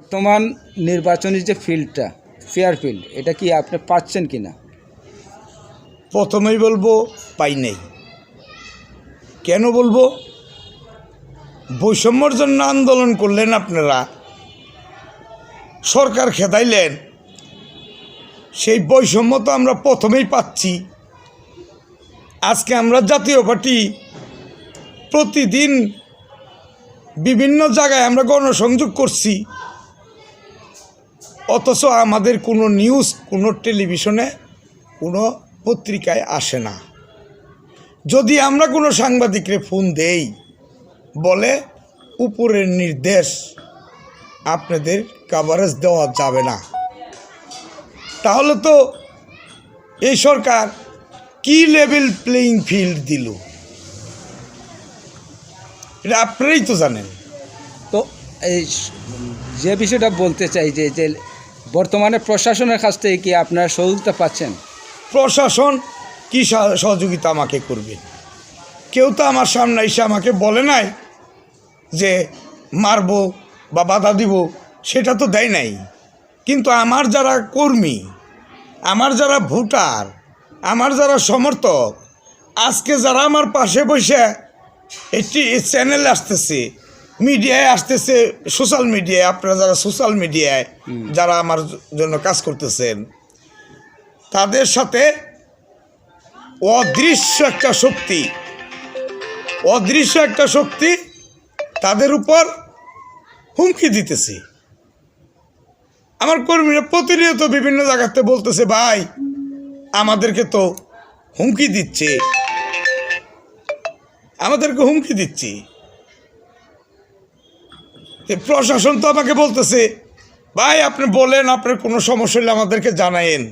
বর্তমান নির্বাচনী যে ফিল্ডটা ফেয়ার ফিল্ড, এটা কি আপনি পাচ্ছেন কি না? প্রথমেই বলবো পাই নাই। কেন বলবো? বৈষম্যর জন্য আন্দোলন করলেন আপনারা, সরকার খেদাইলেন, সেই বৈষম্য তো আমরা প্রথমেই পাচ্ছি। আজকে আমরা জাতীয় পার্টি প্রতিদিন বিভিন্ন জায়গায় আমরা গণসংযোগ করছি, অথচ আমাদের কোনো নিউজ, কোনো টেলিভিশনে, কোনো পত্রিকায় আসে না। যদি আমরা কোনো সাংবাদিকরে ফোন দেই, বলে উপরের নির্দেশ, আপনাদের কভারেজ দেওয়া যাবে না। তাহলে তো এই সরকার কি লেভেল প্লেইং ফিল্ড দিল, এটা আপনারাই তো জানেন। তো এই যে বিষয়টা বলতে চাই যে যে বর্তমানে প্রশাসনের কাছ থেকে কি আপনারা সহযোগিতা পাচ্ছেন? প্রশাসন কি সহযোগিতা আমাকে করবে? কেউ তো আমার সামনে এসে আমাকে বলে নাই যে মারবো বা বাধা দিব, সেটা তো দেয় নাই। কিন্তু আমার যারা কর্মী, আমার যারা ভোটার, আমার যারা সমর্থক, আজকে যারা আমার পাশে বসে একটি চ্যানেল আসতেছে, মিডিয়ায় আসতেছে, সোশ্যাল মিডিয়ায়, আপনারা যারা সোশ্যাল মিডিয়ায় যারা আমার জন্য কাজ করতেছেন, তাদের সাথে অদৃশ্য একটা শক্তি তাদের উপর হুমকি দিতেছে। আমার কর্মীরা প্রতিনিয়ত বিভিন্ন জায়গাতে বলতেছে, ভাই আমাদেরকে তো হুমকি দিচ্ছে, প্রশাসন তো আমাকে বলতেছে, ভাই আপনি বলেন, আপনার কোনো সমস্যা হলে আমাদেরকে জানায়েন।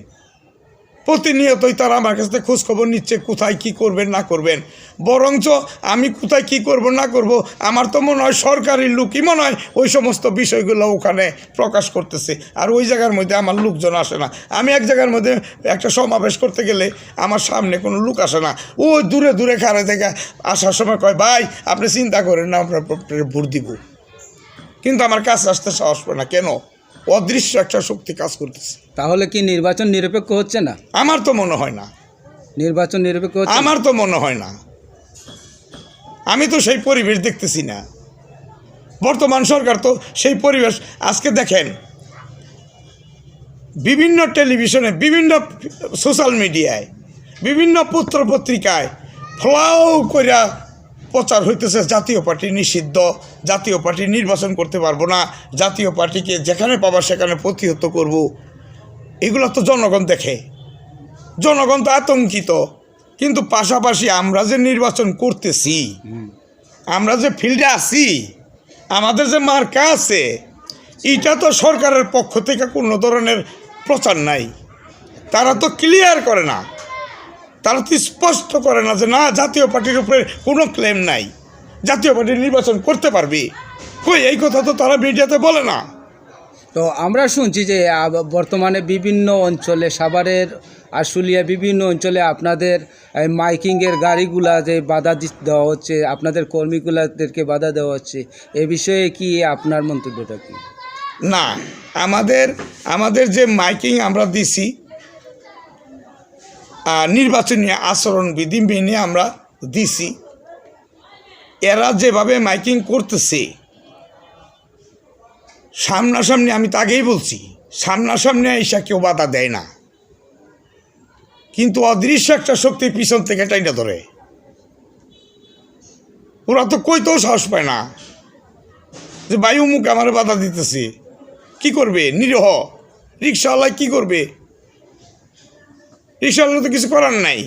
প্রতিনিয়তই তারা আমার কাছ থেকে খোঁজখবর নিচ্ছে, কোথায় কি করবেন না করবেন। বরঞ্চ আমি কোথায় কি করব না করব, আমার তো মনে হয় সরকারি লোকই মনে হয় ওই সমস্ত বিষয়গুলো ওখানে প্রকাশ করতেছে, আর ওই জায়গার মধ্যে আমার লোকজন আসে না। আমি এক জায়গার মধ্যে একটা সমাবেশ করতে গেলে আমার সামনে কোনো লোক আসে না, ওই দূরে দূরে খাড়া থেকে আসার সময় কয়, ভাই আপনি চিন্তা করেন না, আপনার ভোট দিব। কিন্তু আমার কাছে আসতে সাহস পায় না। কেন? অদৃশ্য একটা শক্তি কাজ করতেছে। তাহলে কি নির্বাচন নিরপেক্ষ হচ্ছে না? আমার তো মনে হয় না নির্বাচন নিরপেক্ষ হচ্ছে, আমার তো মনে হয় না। আমি তো সেই পরিবেশ দেখতেছি না। বর্তমান সরকার তো সেই পরিবেশ, আজকে দেখেন বিভিন্ন টেলিভিশনে, বিভিন্ন সোশ্যাল মিডিয়ায়, বিভিন্ন পত্রপত্রিকায় ফ্লাও কইরা প্রচার হইতেছে জাতীয় পার্টি নিষিদ্ধ, জাতীয় পার্টি নির্বাচন করতে পারবো না, জাতীয় পার্টিকে যেখানে পাবা সেখানে প্রতিহত করব। এগুলো তো জনগণ দেখে, জনগণ তো আতঙ্কিত। কিন্তু পাশাপাশি আমরা যে নির্বাচন করতেছি, আমরা যে ফিল্ডে আছি, আমাদের যে মার্কা আছে, এটা তো সরকারের পক্ষ থেকে কোনো ধরনের প্রচার নাই। তারা তো ক্লিয়ার করে না, তারা তো স্পষ্ট করে না যে না, জাতীয় পার্টির উপরে কোনো ক্লেম নাই, জাতীয় পার্টি নির্বাচন করতে পারবে। কই, এই কথা তো তারা মিডিয়াতে বলে না। তো আমরা শুনছি যে বর্তমানে বিভিন্ন অঞ্চলে, সাভারের, আশুলিয়া, বিভিন্ন অঞ্চলে আপনাদের মাইকিংয়ের গাড়িগুলা যে বাধা দেওয়া হচ্ছে, আপনাদের কর্মীগুলাদেরকে বাধা দেওয়া হচ্ছে, এ বিষয়ে কি আপনার মন্তব্যটা কি? না, আমাদের যে মাইকিং আমরা দিছি, নির্বাচনী আচরণবিধি মেনে আমরা দিছি। এরা যেভাবে মাইকিং করতেছে, সামনাসামনি, আমি তো আগেই বলছি, সামনাসামনি এসে কেউ বাধা দেয় না, কিন্তু অদৃশ্য একটা শক্তি পিছন থেকে টাইনা ধরে। ওরা তো কইতেও সাহস পায় না যে ভাই অমুক আমার বাধা দিতেছে। কি করবে? নিরীহ রিক্সাওয়ালায় কি করবে? রিক্সাওয়ালা তো কিছু করার নাই।